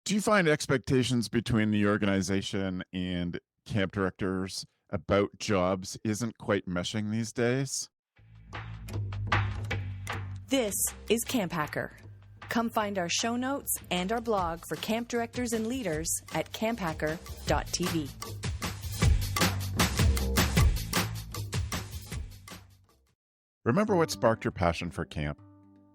Do you find expectations between the organization and camp directors about jobs isn't quite meshing these days? This is CampHacker. Come find our show notes and our blog for camp directors and leaders at camphacker.tv. Remember what sparked your passion for camp?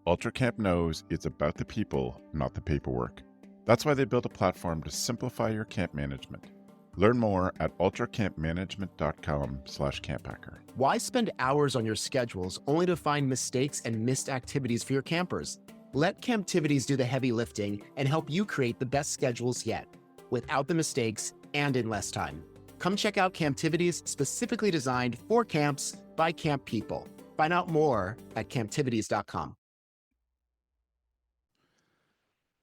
UltraCamp knows it's about the people, not the paperwork. That's why they built a platform to simplify your camp management. Learn more at ultracampmanagement.com/camphacker. Why spend hours on your schedules only to find mistakes and missed activities for your campers? Let Camptivities do the heavy lifting and help you create the best schedules yet, without the mistakes and in less time. Come check out Camptivities, specifically designed for camps by camp people. Find out more at camptivities.com.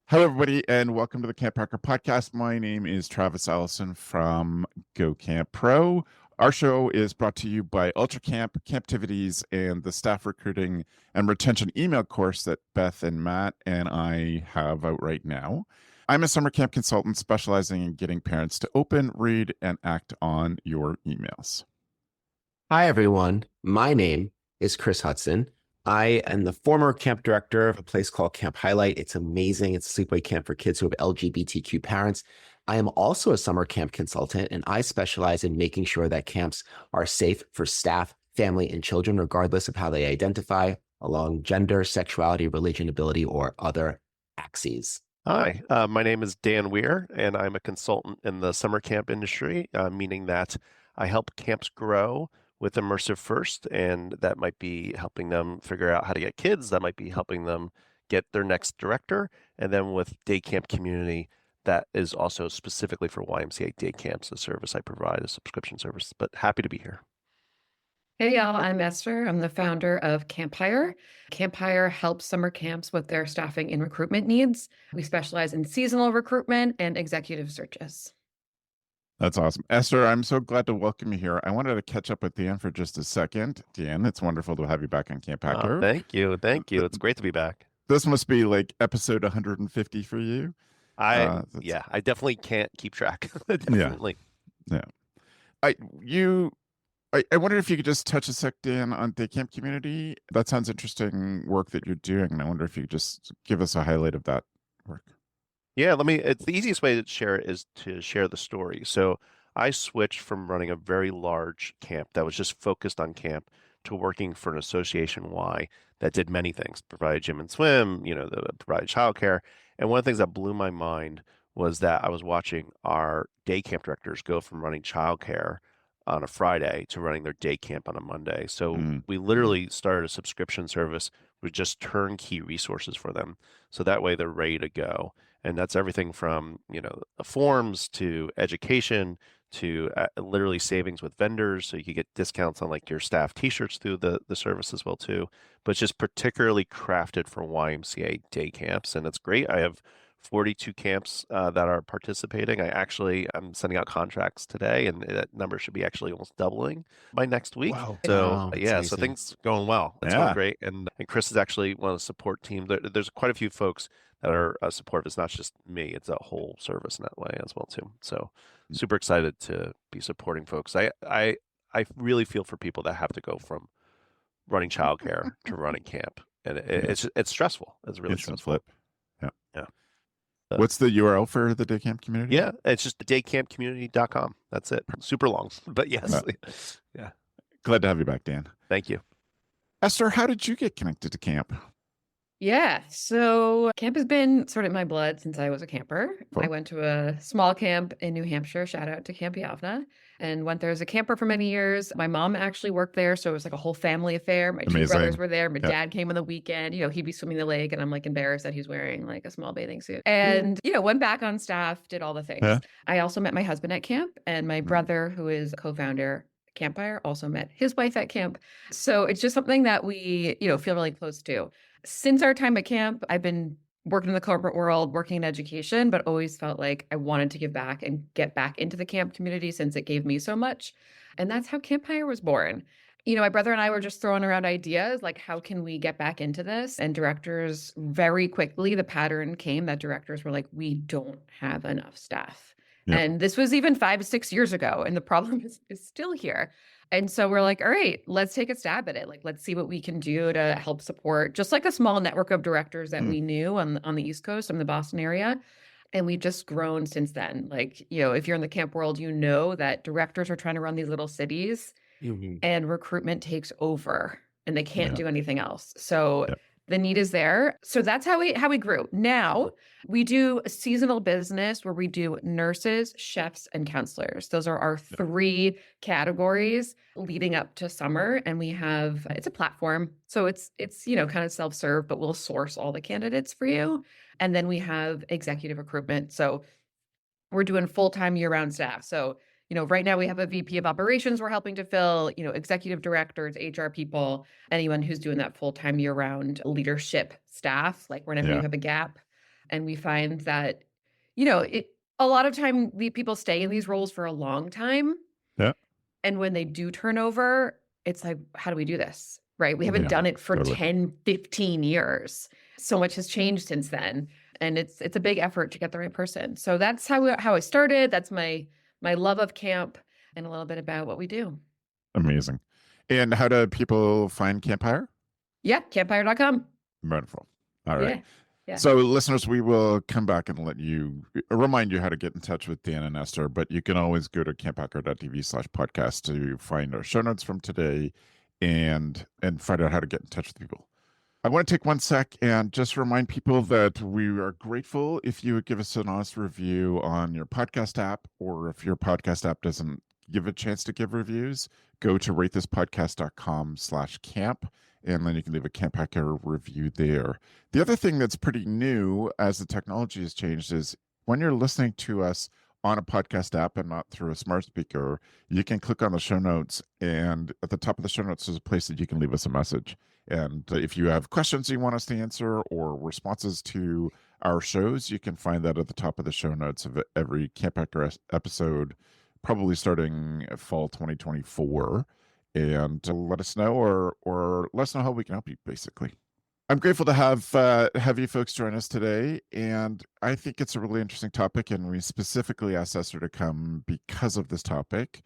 Hello, everybody, and welcome to the CampHacker podcast. My name is Travis Allison from Go Camp Pro. Our show is brought to you by UltraCamp, Camptivities, and the staff recruiting and retention email course that Beth and Matt and I have out right now. I'm a summer camp consultant specializing in getting parents to open, read, and act on your emails. Hi, everyone. My name is Chris Hudson. I am the former camp director of a place called Camp Highlight. It's amazing. It's a sleepaway camp for kids who have LGBTQ parents. I am also a summer camp consultant, and I specialize in making sure that camps are safe for staff, family, and children, regardless of how they identify along gender, sexuality, religion, ability, or other axes. Hi, my name is Dan Weir, and I'm a consultant in the summer camp industry, meaning that I help camps grow with Immersive First, and that might be helping them figure out how to get kids. That might be helping them get their next director. And then with Day Camp Community, that is also specifically for YMCA Day Camps, a service I provide, a subscription service, but happy to be here. Hey y'all, I'm Esther. I'm the founder of CampHire. CampHire helps summer camps with their staffing and recruitment needs. We specialize in seasonal recruitment and executive searches. That's awesome. Esther, I'm so glad to welcome you here. I wanted to catch up with Dan for just a second. Dan, it's wonderful to have you back on CampHacker. Thank you. Thank you. It's great to be back. This must be like episode 150 for you. I definitely can't keep track. Definitely. Yeah. I wonder if you could just touch a sec, Dan, on Day Camp Community. That sounds interesting work that you're doing. And I wonder if you could just give us a highlight of that work. Yeah, it's the easiest way to share it is to share the story. So I switched from running a very large camp that was just focused on camp to working for an association Y that did many things, provided gym and swim, provided childcare. And one of the things that blew my mind was that I was watching our day camp directors go from running childcare on a Friday to running their day camp on a Monday. So we literally started a subscription service with just turnkey resources for them. So that way they're ready to go. And that's everything from, forms to education to literally savings with vendors. So you can get discounts on like your staff t-shirts through the service as well too. But it's just particularly crafted for YMCA day camps. And it's great. I have 42 camps that are participating. I'm sending out contracts today, and that number should be actually almost doubling by next week. Wow. So Wow, so things going well. It's going great. And Chris is actually one of the support team. There's quite a few folks that are supportive. It's not just me; it's a whole service in that way as well too. So super excited to be supporting folks. I really feel for people that have to go from running childcare to running camp, and it's stressful. It's really stressful. Flip. Yeah. What's the URL for the Day Camp Community? Yeah, it's just daycampcommunity.com. That's it. Super long, but yes. Yeah. Glad to have you back, Dan. Thank you. Esther, how did you get connected to camp? Yeah, so camp has been sort of in my blood since I was a camper. Cool. I went to a small camp in New Hampshire, shout out to Camp Yavna, and went there as a camper for many years. My mom actually worked there, so it was like a whole family affair. My two brothers were there. My dad came on the weekend. He'd be swimming the lake, and I'm like embarrassed that he's wearing like a small bathing suit. And, went back on staff, did all the things. Yeah. I also met my husband at camp, and my brother, who is co-founder CampHire, also met his wife at camp. So it's just something that we, feel really close to. Since our time at camp, I've been working in the corporate world, working in education, but always felt like I wanted to give back and get back into the camp community since it gave me so much. And that's how CampHire was born. My brother and I were just throwing around ideas like, how can we get back into this? And directors very quickly, the pattern came that directors were like, we don't have enough staff. Yeah. And this was even 5 to 6 years ago. And the problem is still here. And so we're like, all right, let's take a stab at it. Like, let's see what we can do to help support just like a small network of directors that we knew on the East Coast, in the Boston area. And we've just grown since then. Like, if you're in the camp world, that directors are trying to run these little cities. Mm-hmm. And recruitment takes over and they can't do anything else. So Yeah. the need is there. So that's how we grew. Now we do a seasonal business where we do nurses, chefs, and counselors. Those are our 3 categories leading up to summer. And it's a platform. So it's kind of self-serve, but we'll source all the candidates for you. And then we have executive recruitment. So we're doing full-time year-round staff. So right now we have a VP of operations we're helping to fill, executive directors, HR people, anyone who's doing that full-time year-round leadership staff, like whenever you have a gap. And we find that, a lot of time the people stay in these roles for a long time. Yeah. And when they do turn over, it's like, how do we do this? Right? We haven't done it for totally. 10, 15 years. So much has changed since then. And it's a big effort to get the right person. So that's how I started. That's my love of camp and a little bit about what we do. Amazing. And how do people find CampHacker? Yeah, CampHacker.com. Wonderful. All right. Yeah. So listeners, we will come back and remind you how to get in touch with Dan and Esther, but you can always go to camphacker.tv/podcast to find our show notes from today and find out how to get in touch with people. I want to take 1 sec and just remind people that we are grateful if you would give us an honest review on your podcast app, or if your podcast app doesn't give a chance to give reviews, go to ratethispodcast.com/camp, and then you can leave a CampHacker review there. The other thing that's pretty new as the technology has changed is when you're listening to us on a podcast app and not through a smart speaker, you can click on the show notes, and at the top of the show notes, there's a place that you can leave us a message. And if you have questions you want us to answer or responses to our shows, you can find that at the top of the show notes of every CampHacker episode, probably starting fall 2024. And let us know or let us know how we can help you, basically. I'm grateful to have you folks join us today, and I think it's a really interesting topic, and we specifically asked Esther to come because of this topic.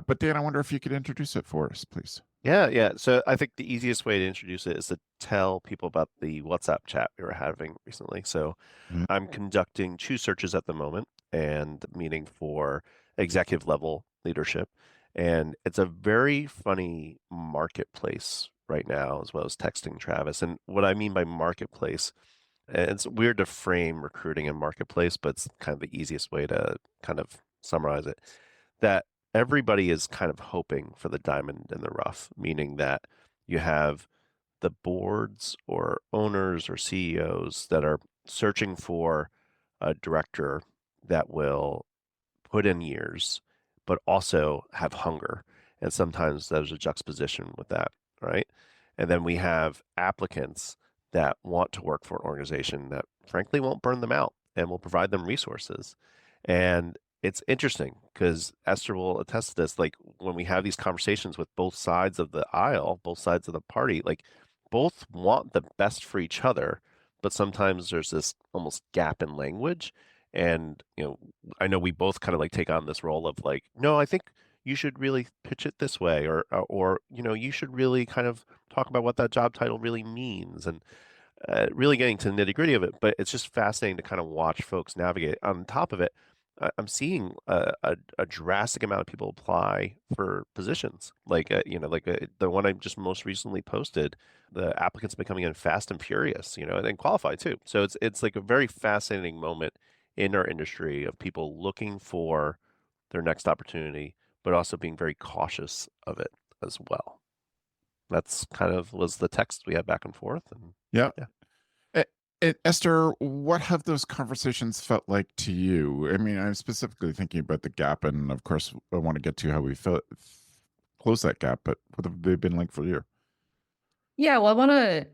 But Dan, I wonder if you could introduce it for us, please. Yeah. So I think the easiest way to introduce it is to tell people about the WhatsApp chat we were having recently. So I'm conducting 2 searches at the moment, and meaning for executive level leadership. And it's a very funny marketplace right now, as well as texting Travis. And what I mean by marketplace, it's weird to frame recruiting in marketplace, but it's kind of the easiest way to kind of summarize it, that everybody is kind of hoping for the diamond in the rough, meaning that you have the boards or owners or CEOs that are searching for a director that will put in years, but also have hunger. And sometimes there's a juxtaposition with that, right? And then we have applicants that want to work for an organization that frankly won't burn them out and will provide them resources. And it's interesting because Esther will attest to this. Like when we have these conversations with both sides of the aisle, both sides of the party, like both want the best for each other, but sometimes there's this almost gap in language. And, I know we both kind of like take on this role of like, no, I think you should really pitch it this way, or, you should really kind of talk about what that job title really means, and really getting to the nitty gritty of it. But it's just fascinating to kind of watch folks navigate. On top of it, I'm seeing a drastic amount of people apply for positions. Like, the one I just most recently posted, the applicants becoming in fast and furious, and qualified too. So it's like a very fascinating moment in our industry of people looking for their next opportunity, but also being very cautious of it as well. That's kind of was the text we had back and forth. And yeah. Esther, what have those conversations felt like to you? I mean, I'm specifically thinking about the gap, and of course, I want to get to how we close that gap, but what have they been like for you? Yeah, well, I want to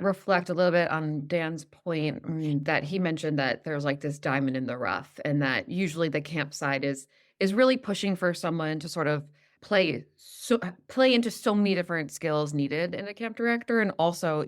reflect a little bit on Dan's point that he mentioned that there's like this diamond in the rough, and that usually the camp side is really pushing for someone to sort of play into so many different skills needed in a camp director. And also,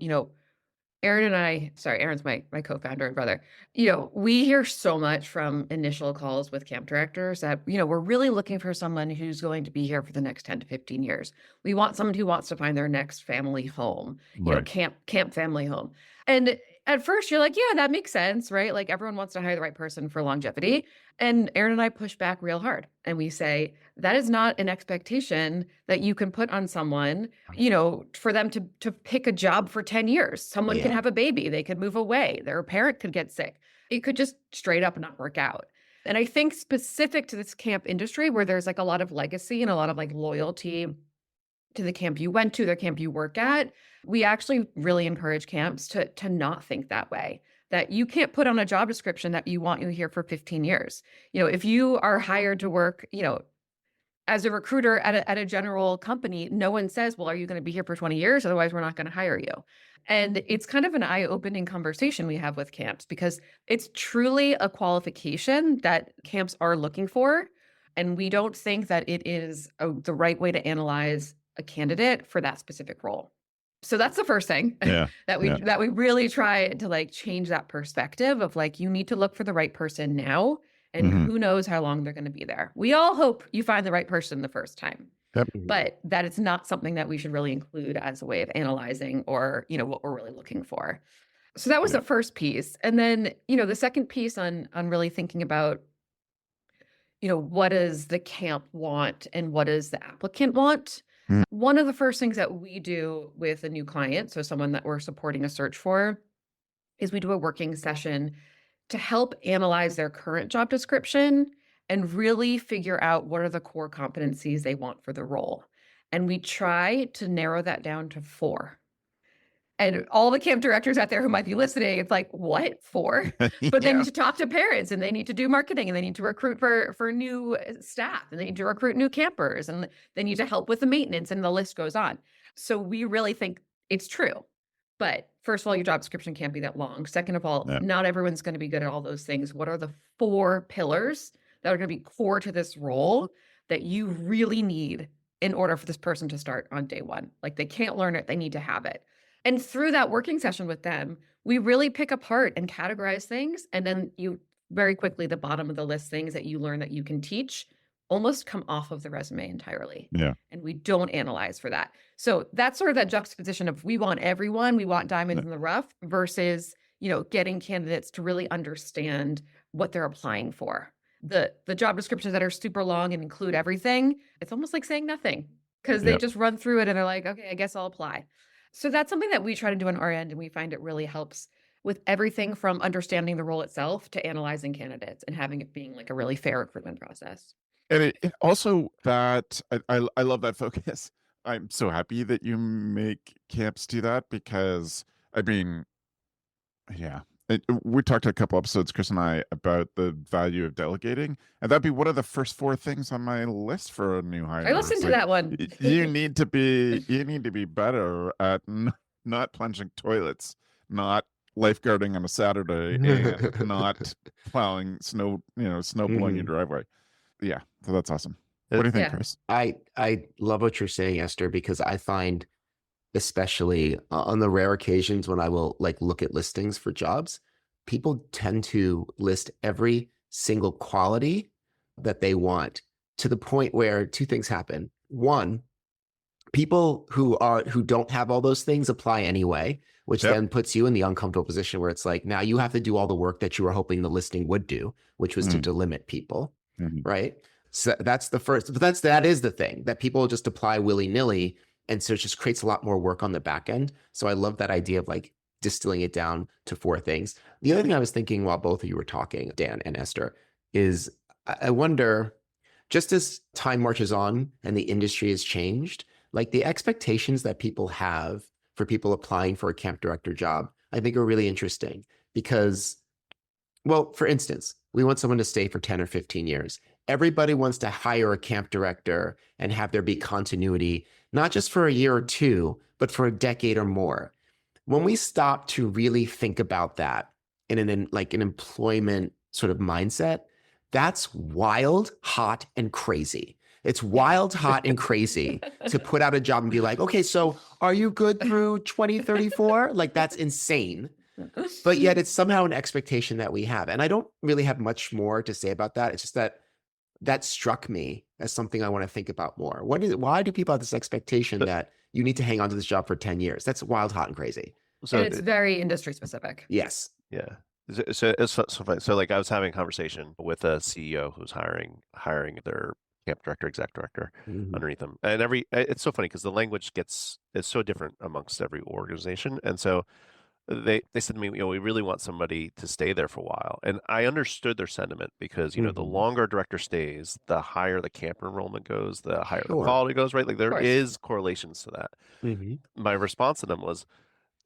Aaron's my co-founder and brother. We hear so much from initial calls with camp directors that, we're really looking for someone who's going to be here for the next 10 to 15 years. We want someone who wants to find their next family home, Right. camp family home. And at first you're like, yeah, that makes sense, right? Like everyone wants to hire the right person for longevity. And Aaron and I push back real hard. And we say, that is not an expectation that you can put on someone, for them to pick a job for 10 years. Someone can have a baby. They could move away. Their parent could get sick. It could just straight up not work out. And I think specific to this camp industry where there's like a lot of legacy and a lot of like loyalty to the camp you went to, the camp you work at, we actually really encourage camps to not think that way. That you can't put on a job description that you want you here for 15 years. If you are hired to work, as a recruiter at a general company, no one says, well, are you going to be here for 20 years? Otherwise, we're not going to hire you. And it's kind of an eye-opening conversation we have with camps because it's truly a qualification that camps are looking for. And we don't think that it is the right way to analyze a candidate for that specific role. So that's the first thing that we really try to like change that perspective of like, you need to look for the right person now. And who knows how long they're going to be there. We all hope you find the right person the first time. Yep. But that is not something that we should really include as a way of analyzing or, what we're really looking for. So that was the first piece. And then, the second piece on really thinking about, what does the camp want and what does the applicant want? One of the first things that we do with a new client, so someone that we're supporting a search for, is we do a working session to help analyze their current job description and really figure out what are the core competencies they want for the role. And we try to narrow that down to 4. And all the camp directors out there who might be listening, it's like, what, 4? But they need to talk to parents and they need to do marketing and they need to recruit for new staff and they need to recruit new campers and they need to help with the maintenance and the list goes on. So we really think it's true. But first of all, your job description can't be that long. Second of all, not everyone's going to be good at all those things. What are the 4 pillars that are going to be core to this role that you really need in order for this person to start on day one? Like they can't learn it. They need to have it. And through that working session with them, we really pick apart and categorize things. And then you very quickly, the bottom of the list, things that you learn that you can teach almost come off of the resume entirely. Yeah. And we don't analyze for that. So that's sort of that juxtaposition of we want everyone, we want diamonds in the rough versus, getting candidates to really understand what they're applying for. The job descriptions that are super long and include everything, it's almost like saying nothing because they just run through it and they're like, okay, I guess I'll apply. So that's something that we try to do on our end. And we find it really helps with everything from understanding the role itself to analyzing candidates and having it being like a really fair recruitment process. And it also that I love that focus. I'm so happy that you make camps do that because we talked a couple episodes, Chris and I, about the value of delegating, and that'd be one of the first 4 things on my list for a new hire. I listened to that one. You need to be better at not plunging toilets, not lifeguarding on a Saturday, and not plowing snow blowing your driveway. Yeah, so that's awesome. What do you think, Chris? I love what you're saying, Esther, because I find, especially on the rare occasions when I will look at listings for jobs, people tend to list every single quality that they want to the point where 2 things happen. One, people who don't have all those things apply anyway, which then puts you in the uncomfortable position where it's like, now you have to do all the work that you were hoping the listing would do, which was to delimit people. Right. So that's the first, but that is the thing that people just apply willy-nilly. And so it just creates a lot more work on the back end. So I love that idea of distilling it down to 4 things. The other thing I was thinking while both of you were talking, Dan and Esther, is I wonder, just as time marches on and the industry has changed, the expectations that people have for people applying for a camp director job, I think are really interesting because, well, for instance, we want someone to stay for 10 or 15 years. Everybody wants to hire a camp director and have there be continuity, not just for a year or 2, but for a decade or more. When we stop to really think about that in an employment sort of mindset, that's wild, hot, and crazy, It's wild, hot, and crazy to put out a job and be like, okay, so are you good through 2034? Like, that's insane. But yet it's somehow an expectation that we have. And I don't really have much more to say about that. It's just that struck me as something I want to think about more. Why do people have this expectation that you need to hang on to this job for 10 years? That's wild, hot, and crazy. So and it's very industry specific. Yes. Yeah. So it's so funny. So like I was having a conversation with a CEO who's hiring their camp director, exec director underneath them. And it's so funny because the language is so different amongst every organization. And so they said to me, we really want somebody to stay there for a while. And I understood their sentiment because, the longer a director stays, the higher the camp enrollment goes, the higher the quality goes, right? Like there is correlations to that. My response to them was,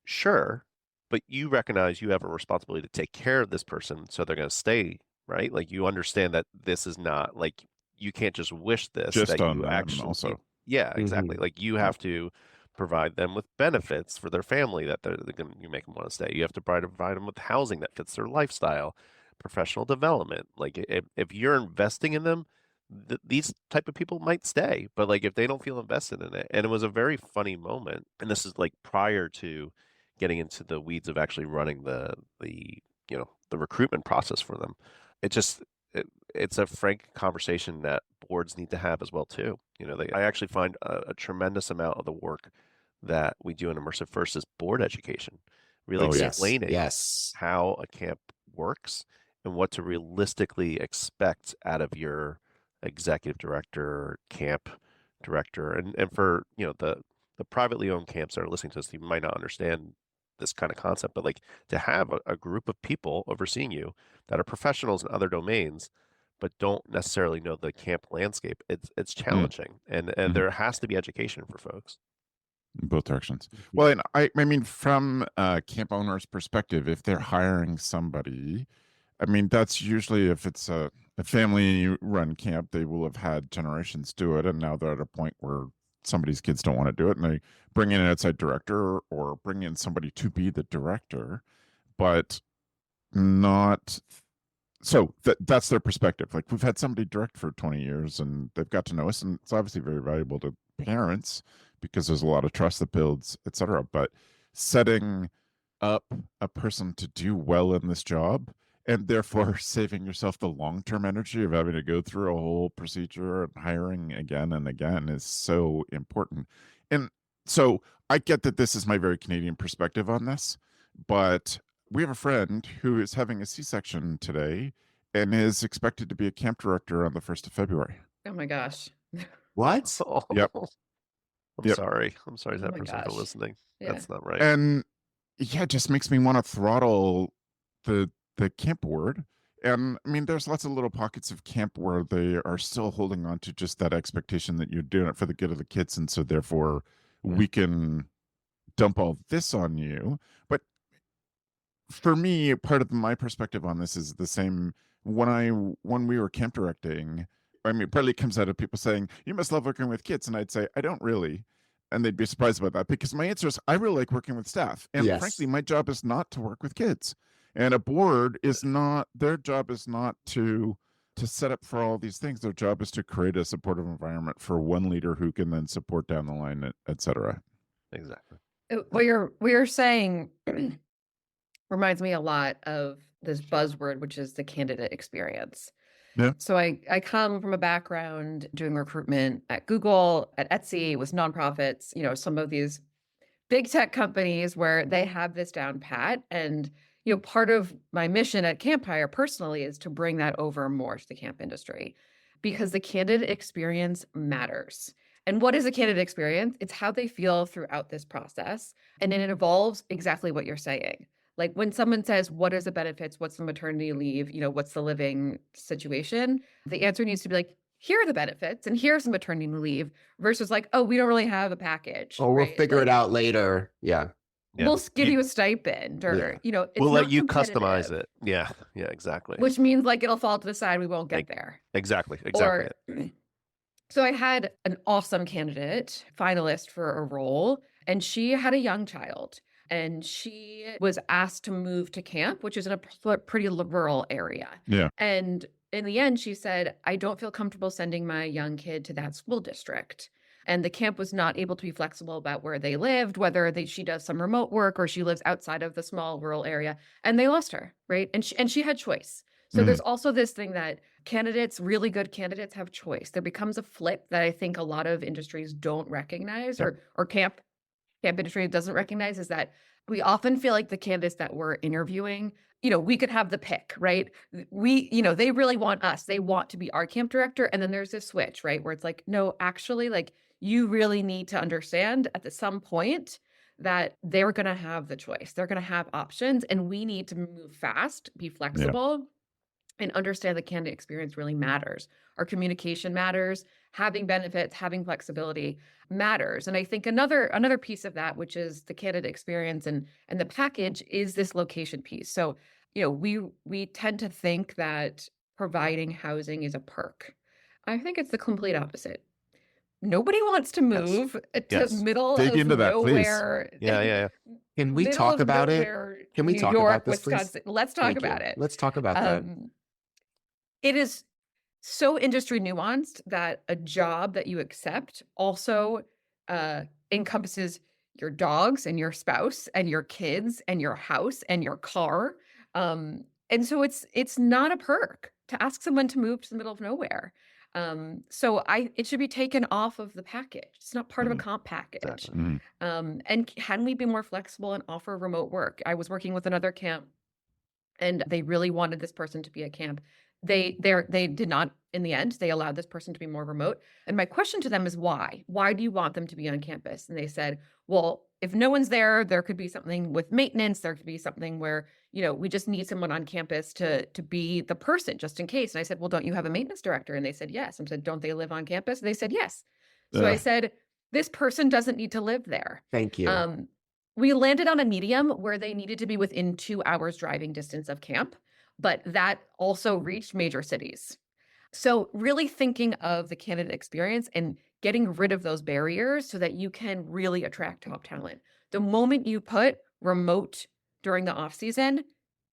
sure, but you recognize you have a responsibility to take care of this person, so they're going to stay, right? Like you understand that this is not like you can't just wish this. Just that on you that actually, also. Yeah, exactly. Like you have to provide them with benefits for their family that you make them want to stay. You have to provide them with housing that fits their lifestyle, professional development. Like if you're investing in them, these type of people might stay. But like if they don't feel invested in it, and it was a very funny moment. And this is like prior to getting into the weeds of actually running the recruitment process for them. It's a frank conversation that boards need to have as well too. I actually find a tremendous amount of the work that we do in Immersive First is board education, really explaining how a camp works and what to realistically expect out of your executive director, camp director, and for the privately owned camps that are listening to this, you might not understand this kind of concept, but like to have a group of people overseeing you that are professionals in other domains but don't necessarily know the camp landscape, it's challenging. And there has to be education for folks in both directions. Well, and I mean, from a camp owner's perspective, if they're hiring somebody, I mean, that's usually if it's a family run camp, they will have had generations do it, and now they're at a point where somebody's kids don't want to do it, and they bring in an outside director or bring in somebody to be the director, but not. So that's their perspective. Like we've had somebody direct for 20 years and they've got to know us, and it's obviously very valuable to parents because there's a lot of trust that builds, etc. But setting up a person to do well in this job and therefore saving yourself the long-term energy of having to go through a whole procedure and hiring again and again is so important. And so I get that this is my very Canadian perspective on this, but we have a friend who is having a C-section today and is expected to be a camp director on the 1st of February. Oh my gosh. What? Yep. I'm sorry. I'm sorry to that person for listening. Yeah. That's not right. And yeah, it just makes me want to throttle the camp board. And I mean, there's lots of little pockets of camp where they are still holding on to just that expectation that you're doing it for the good of the kids. And so therefore we can dump all this on you. But for me, part of my perspective on this is the same. When we were camp directing, I mean, partly it comes out of people saying, you must love working with kids. And I'd say, I don't really. And they'd be surprised about that because my answer is, I really like working with staff. And frankly, my job is not to work with kids. And a board is not, their job is not to set up for all these things. Their job is to create a supportive environment for one leader who can then support down the line, et cetera. Exactly. What you're saying reminds me a lot of this buzzword, which is the candidate experience. Yeah. So I come from a background doing recruitment at Google, at Etsy, with nonprofits, some of these big tech companies where they have this down pat. And, part of my mission at CampHacker personally is to bring that over more to the camp industry because the candidate experience matters. And what is a candidate experience? It's how they feel throughout this process. And then it involves exactly what you're saying. Like when someone says, what are the benefits? What's the maternity leave? What's the living situation? The answer needs to be like, here are the benefits and here's the maternity leave versus like, oh, we don't really have a package. Oh, we'll figure it out later. Yeah. We'll give you a stipend or, it's we'll let you customize it. Yeah. Yeah, exactly. Which means like it'll fall to the side. We won't get there. Exactly. So I had an awesome candidate, finalist for a role, and she had a young child. And she was asked to move to camp, which is in a pretty rural area. Yeah. And in the end, she said, I don't feel comfortable sending my young kid to that school district. And the camp was not able to be flexible about where they lived, whether she does some remote work or she lives outside of the small rural area. And they lost her, right? And she had choice. So there's also this thing that candidates, really good candidates, have choice. There becomes a flip that I think a lot of industries don't recognize, or camp industry doesn't recognize, is that we often feel like the candidates that we're interviewing, we could have the pick, right? They really want us. They want to be our camp director. And then there's this switch, right? Where it's like, no, actually, like, you really need to understand at some point that they're going to have the choice. They're going to have options, and we need to move fast, be flexible, and understand the candidate experience really matters. Our communication matters. Having benefits, having flexibility matters. And I think another piece of that, which is the candidate experience and the package, is this location piece. So, we tend to think that providing housing is a perk. I think it's the complete opposite. Nobody wants to move to middle Dig of into that, nowhere. please. Yeah. Can we talk about it? Can we talk about this, Wisconsin. please? Let's talk about it. Let's talk about that. It is so industry nuanced that a job that you accept also encompasses your dogs and your spouse and your kids and your house and your car. And so it's not a perk to ask someone to move to the middle of nowhere. So it should be taken off of the package. It's not part of a comp package. Exactly. And can we be more flexible and offer remote work? I was working with another camp, and they really wanted this person to be at camp. They did not, in the end. They allowed this person to be more remote. And my question to them is, why? Why do you want them to be on campus? And they said, well, if no one's there could be something with maintenance. There could be something where, we just need someone on campus to be the person just in case. And I said, well, don't you have a maintenance director? And they said, yes. I said, don't they live on campus? And they said, yes. So I said, this person doesn't need to live there. Thank you. We landed on a medium where they needed to be within 2 hours driving distance of camp, but that also reached major cities. So really thinking of the candidate experience and getting rid of those barriers so that you can really attract top talent. The moment you put remote during the off season,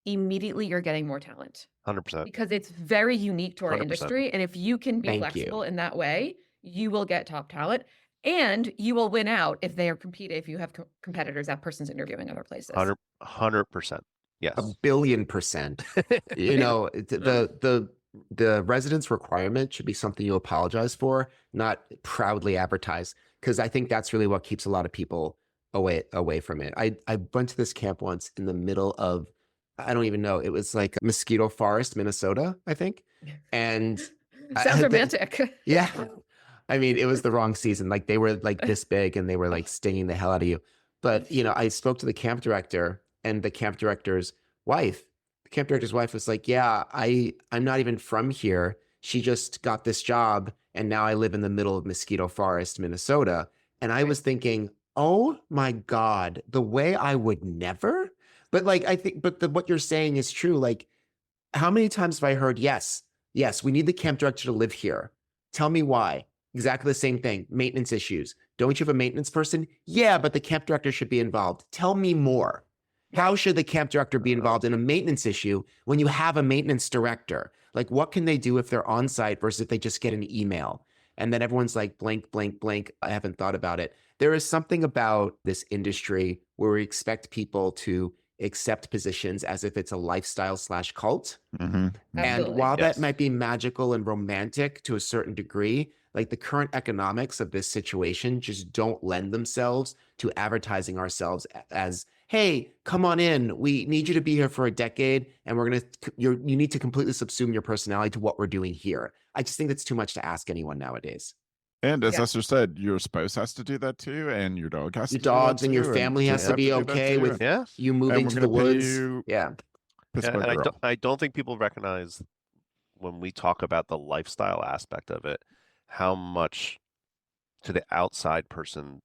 immediately you're getting more talent. 100%. Because it's very unique to our 100%. industry. And if you can be flexible in that way, you will get top talent, and you will win out if they are competing. If you have competitors, that person's interviewing other places. 100%. Yes. 1,000,000,000%. The residence requirement should be something you apologize for, not proudly advertise, because I think that's really what keeps a lot of people away from it. I went to this camp once in the middle of, I don't even know, it was like Mosquito Forest, Minnesota, I think. And sounds romantic. Yeah. I mean, it was the wrong season. Like, they were like this big and they were like stinging the hell out of you. But, I spoke to the camp director, and the camp director's wife. The camp director's wife was like, yeah, I'm not even from here. She just got this job, and now I live in the middle of Mosquito Forest, Minnesota. And I was thinking, oh my God, the way I would never. But like, I think, what you're saying is true. Like, how many times have I heard, yes, we need the camp director to live here. Tell me why. Exactly the same thing. Maintenance issues. Don't you have a maintenance person? Yeah, but the camp director should be involved. Tell me more. How should the camp director be involved in a maintenance issue when you have a maintenance director? Like, what can they do if they're on site versus if they just get an email? And then everyone's like, blank, blank, blank. I haven't thought about it. There is something about this industry where we expect people to accept positions as if it's a lifestyle/cult. Mm-hmm. And while that might be magical and romantic to a certain degree, like, the current economics of this situation just don't lend themselves to advertising ourselves as, hey, come on in. We need you to be here for a decade, and you need to completely subsume your personality to what we're doing here. I just think that's too much to ask anyone nowadays. And as Esther said, your spouse has to do that too, and your dog has to do that too. Your dogs and your family has to be okay with you moving to the woods. And I don't think people recognize, when we talk about the lifestyle aspect of it, how much to the outside person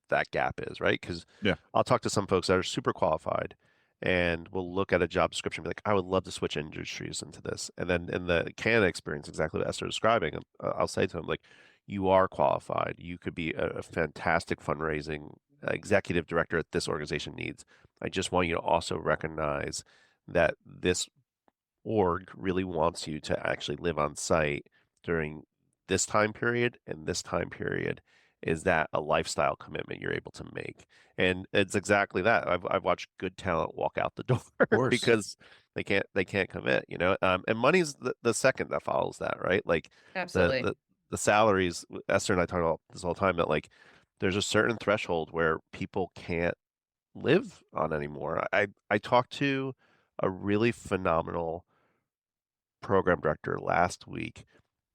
that gap is, right? Because I'll talk to some folks that are super qualified and will look at a job description and be like, I would love to switch industries into this. And then in the Canada experience, exactly what Esther is describing, I'll say to them, like, you are qualified. You could be a fantastic fundraising executive director that this organization needs. I just want you to also recognize that this org really wants you to actually live on site during this time period and this time period, is that a lifestyle commitment you're able to make? And it's exactly that. I've watched good talent walk out the door because they can't commit, and money's the second that follows that, right? Like Absolutely. the salaries, Esther and I talk about this all the time, that like there's a certain threshold where people can't live on anymore. I talked to a really phenomenal program director last week,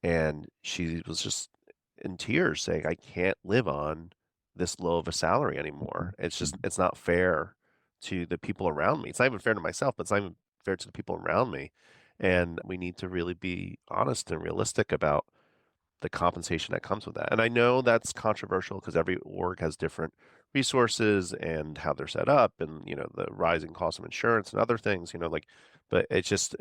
and she was just in tears saying, I can't live on this low of a salary anymore. It's not fair to the people around me. It's not even fair to myself, but it's not even fair to the people around me. And we need to really be honest and realistic about the compensation that comes with that. And I know that's controversial because every org has different resources and how they're set up, and the rising cost of insurance and other things, but it's just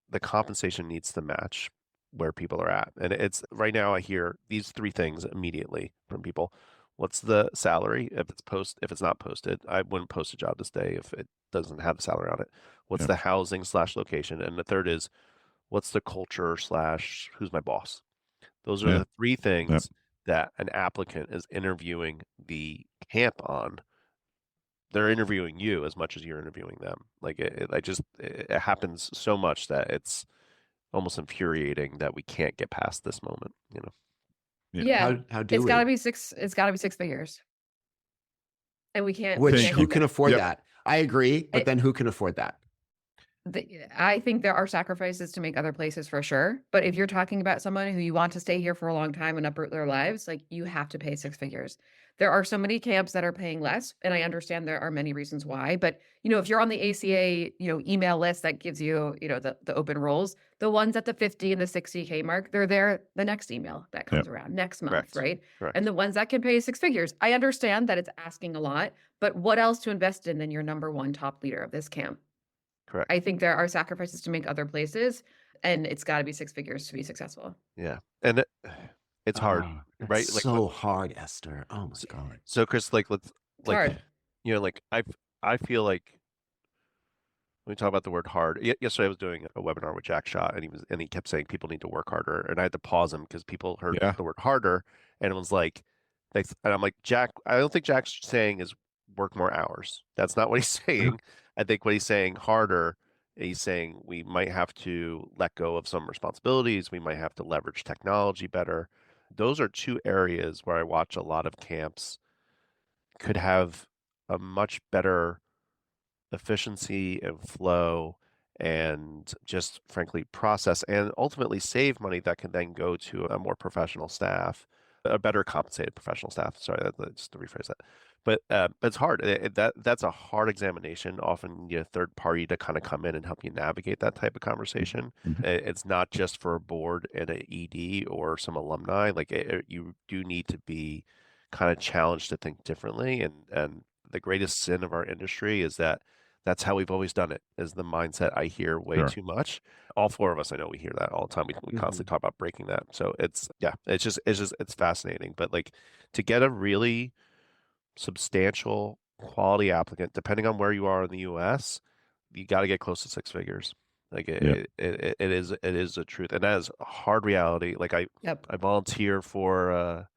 the compensation needs to match where people are at. And it's right now I hear these three things immediately from people. What's the salary? If it's not posted, I wouldn't post a job this day if it doesn't have the salary on it. What's the housing / location? And the third is, what's the culture / who's my boss? Those are the three things that an applicant is interviewing the camp on. They're interviewing you as much as you're interviewing them. Like it happens so much that it's almost infuriating that we can't get past this moment, Yeah. How do It's we? gotta be it's gotta be 6 figures. And we can't. Who can afford that? I agree, but then who can afford that? I think there are sacrifices to make other places for sure. But if you're talking about someone who you want to stay here for a long time and uproot their lives, like you have to pay 6 figures. There are so many camps that are paying less, and I understand there are many reasons why. But if you're on the ACA, email list that gives you, the open roles, the ones at the 50 and the 60K mark, they're there the next email that comes around next month, right? Correct. And the ones that can pay 6 figures, I understand that it's asking a lot, but what else to invest in than your number one top leader of this camp? Correct. I think there are sacrifices to make other places, and it's got to be 6 figures to be successful. Yeah, and it's hard, right? It's so hard, Esther. Oh my God. So Chris, let's hard. I feel like when we talk about the word hard. Yesterday I was doing a webinar with Jack Shaw, and he kept saying people need to work harder, and I had to pause him because people heard the word harder, and it was like, and I'm like, Jack, I don't think Jack's saying is work more hours. That's not what he's saying. I think what he's saying harder, he's saying we might have to let go of some responsibilities. We might have to leverage technology better. Those are two areas where I watch a lot of camps could have a much better efficiency and flow and just frankly process and ultimately save money that can then go to a more professional staff, a better compensated professional staff. Sorry, just to rephrase that. But it's hard. That's a hard examination. Often you need a third party to kind of come in and help you navigate that type of conversation. It's not just for a board and an ED or some alumni. Like you do need to be kind of challenged to think differently. And the greatest sin of our industry is that that's how we've always done it, is the mindset I hear way too much. All four of us, I know we hear that all the time. We constantly talk about breaking that. So it's fascinating. But like to get a really substantial quality applicant, depending on where you are in the US, you got to get close to 6 figures. Like it is a truth. And that is a hard reality. Like I volunteer for a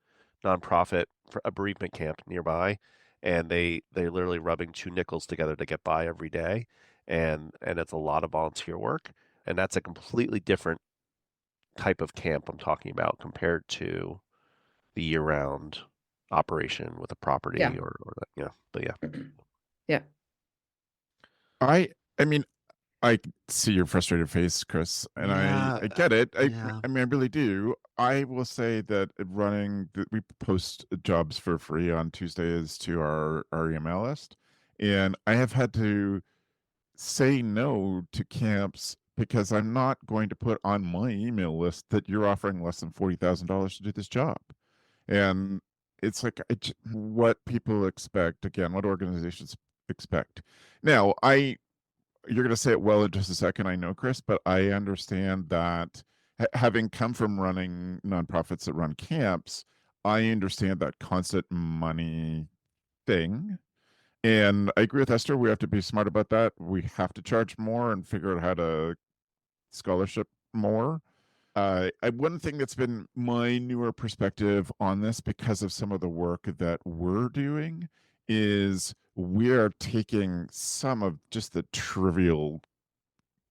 nonprofit for a bereavement camp nearby, and they're literally rubbing 2 nickels together to get by every day. And it's a lot of volunteer work. And that's a completely different type of camp I'm talking about compared to the year-round operation with a property or that, but I mean, I see your frustrated face, Chris, and I get it. I mean, I really do. I will say that we post jobs for free on Tuesdays to our email list, and I have had to say no to camps because I'm not going to put on my email list that you're offering less than $40,000 to do this job. And it's like what people expect, again, what organizations expect. Now, you're going to say it well in just a second, I know, Chris, but I understand that having come from running nonprofits that run camps, I understand that constant money thing. And I agree with Esther. We have to be smart about that. We have to charge more and figure out how to scholarship more. One thing that's been my newer perspective on this, because of some of the work that we're doing, is we are taking some of just the trivial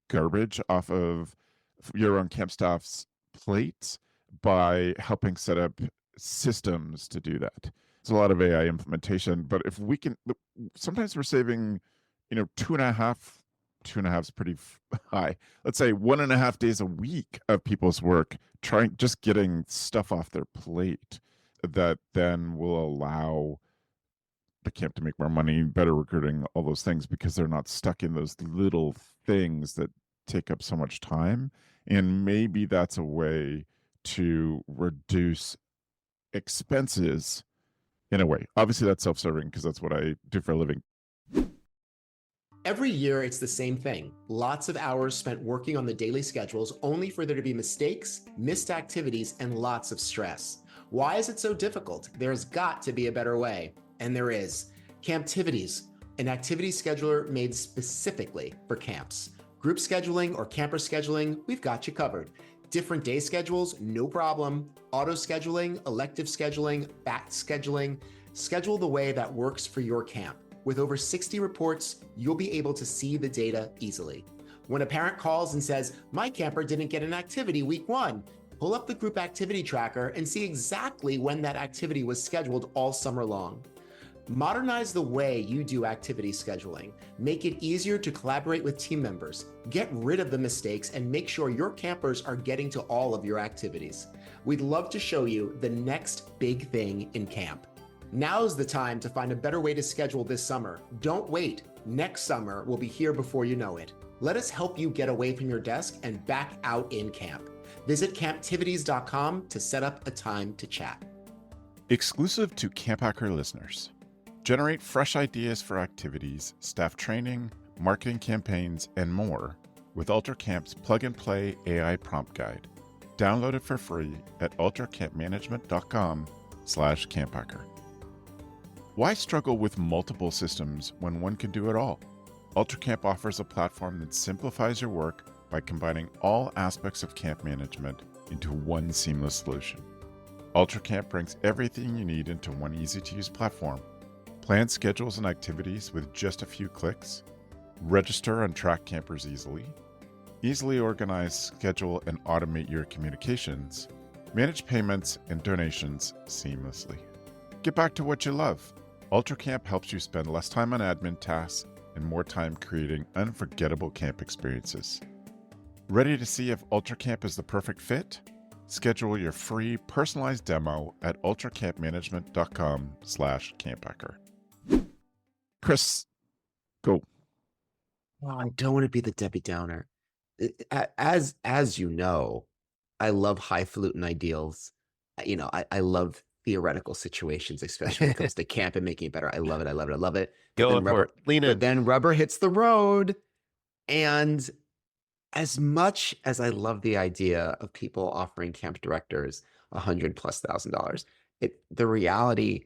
garbage off of your own camp staff's plates by helping set up systems to do that. There's a lot of AI implementation, but if we can, sometimes we're saving, 2.5 is pretty high. Let's say 1.5 days a week of people's work just getting stuff off their plate that then will allow the camp to make more money, better recruiting, all those things, because they're not stuck in those little things that take up so much time. And maybe that's a way to reduce expenses in a way. Obviously that's self-serving because that's what I do for a living. Every year, it's the same thing. Lots of hours spent working on the daily schedules, only for there to be mistakes, missed activities, and lots of stress. Why is it so difficult? There's got to be a better way. And there is. Camptivities, an activity scheduler made specifically for camps. Group scheduling or camper scheduling, we've got you covered. Different day schedules, no problem. Auto scheduling, elective scheduling, batch scheduling. Schedule the way that works for your camp. With over 60 reports, you'll be able to see the data easily. When a parent calls and says, my camper didn't get an activity week 1, pull up the group activity tracker and see exactly when that activity was scheduled all summer long. Modernize the way you do activity scheduling. Make it easier to collaborate with team members. Get rid of the mistakes and make sure your campers are getting to all of your activities. We'd love to show you the next big thing in camp. Now's the time to find a better way to schedule this summer. Don't wait. Next summer will be here before you know it. Let us help you get away from your desk and back out in camp. Visit camptivities.com to set up a time to chat. Exclusive to CampHacker listeners. Generate fresh ideas for activities, staff training, marketing campaigns, and more with UltraCamp's plug-and-play AI prompt guide. Download it for free at ultracampmanagement.com/CampHacker. Why struggle with multiple systems when one can do it all? UltraCamp offers a platform that simplifies your work by combining all aspects of camp management into one seamless solution. UltraCamp brings everything you need into one easy-to-use platform. Plan schedules and activities with just a few clicks. Register and track campers easily organize, schedule, and automate your communications. Manage payments and donations seamlessly. Get back to what you love. UltraCamp helps you spend less time on admin tasks and more time creating unforgettable camp experiences. Ready to see if UltraCamp is the perfect fit? Schedule your free personalized demo at ultracampmanagement.com/CampHacker. Chris, go. Oh, I don't want to be the Debbie Downer. As you know, I love highfalutin ideals. I love theoretical situations, especially when it comes to camp and making it better. I love it. I love it. I love it. Go for it. Lean in. But then rubber hits the road. And as much as I love the idea of people offering camp directors $100,000+, the reality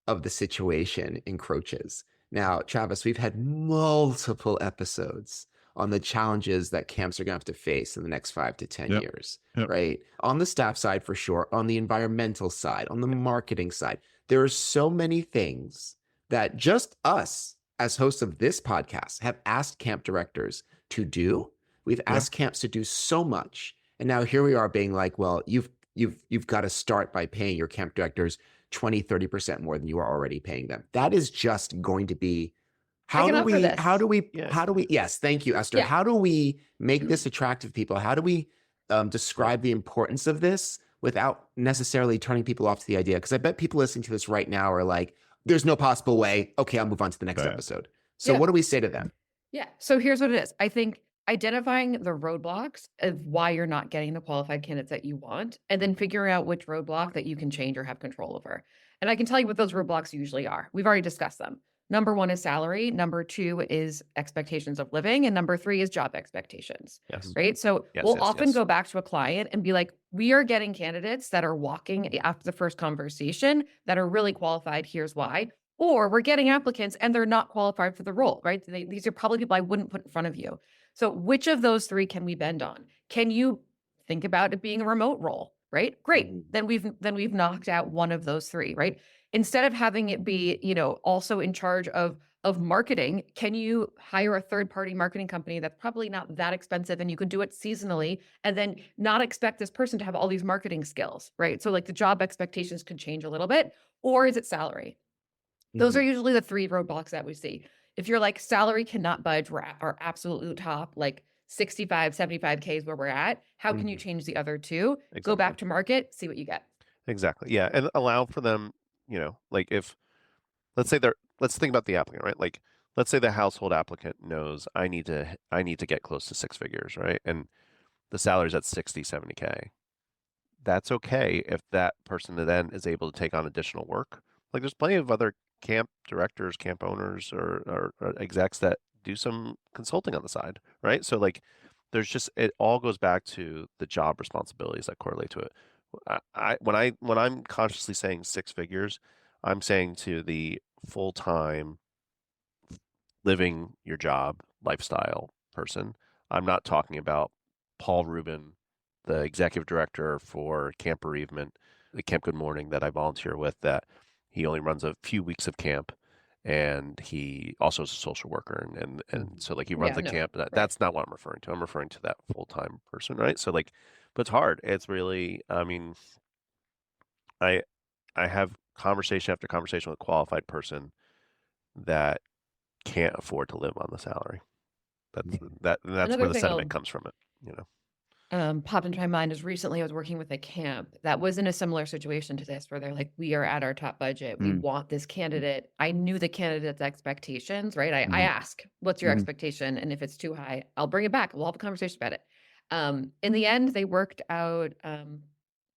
of the situation encroaches. Now, Travis, we've had multiple episodes on the challenges that camps are going to have to face in the next 5 to 10 years, right? On the staff side, for sure, on the environmental side, on the marketing side, there are so many things that just us as hosts of this podcast have asked camp directors to do. We've asked camps to do so much. And now here we are being like, well, you've got to start by paying your camp directors 20-30% more than you are already paying them. That is just going to be how do we yes, thank you, Esther. How do we make this attractive to people? How do we describe the importance of this without necessarily turning people off to the idea? Because I bet people listening to this right now are like, there's no possible way. Okay, I'll move on to the next episode. So what do we say to them? Yeah. So here's what it is. I think identifying the roadblocks of why you're not getting the qualified candidates that you want, and then figuring out which roadblock that you can change or have control over. And I can tell you what those roadblocks usually are. We've already discussed them. Number 1 is salary. Number 2 is expectations of living. And number 3 is job expectations. Yes. Right. So we'll often go back to a client and be like, we are getting candidates that are walking after the first conversation that are really qualified. Here's why. Or we're getting applicants and they're not qualified for the role, right? These are probably people I wouldn't put in front of you. So which of those 3 can we bend on? Can you think about it being a remote role, right? Great. Then we've knocked out one of those three, right? Instead of having it be, also in charge of marketing, can you hire a third-party marketing company that's probably not that expensive and you can do it seasonally and then not expect this person to have all these marketing skills, right? So like the job expectations could change a little bit, or is it salary? Those are usually the three roadblocks that we see. If you're like salary cannot budge, we're at our absolute top, like 65, 75K is where we're at. How can you change the other two? Exactly. Go back to market, see what you get. Exactly. Yeah. And allow for them, like if, let's think about the applicant, right? Like, let's say the household applicant knows I need to get close to six figures, right? And the salary's at 60, 70K. That's okay if that person then is able to take on additional work. Like there's plenty of other camp directors, camp owners, or execs that do some consulting on the side, right? So like it all goes back to the job responsibilities that correlate to it. When I'm consciously saying six figures, I'm saying to the full-time living your job lifestyle person. I'm not talking about Paul Rubin, the executive director for Camp Bereavement, the Camp Good Morning that I volunteer with, that he only runs a few weeks of camp and he also is a social worker and so like he runs the camp. That's not what I'm referring to. I'm referring to that full-time person, right? So like, but it's hard. It's really, I mean, I have conversation after conversation with a qualified person that can't afford to live on the salary. That's where the sentiment comes from it, popped into my mind is recently I was working with a camp that was in a similar situation to this, where they're like, we are at our top budget. We want this candidate. I knew the candidate's expectations, right? I ask, what's your expectation? And if it's too high, I'll bring it back. We'll have a conversation about it. In the end, they worked out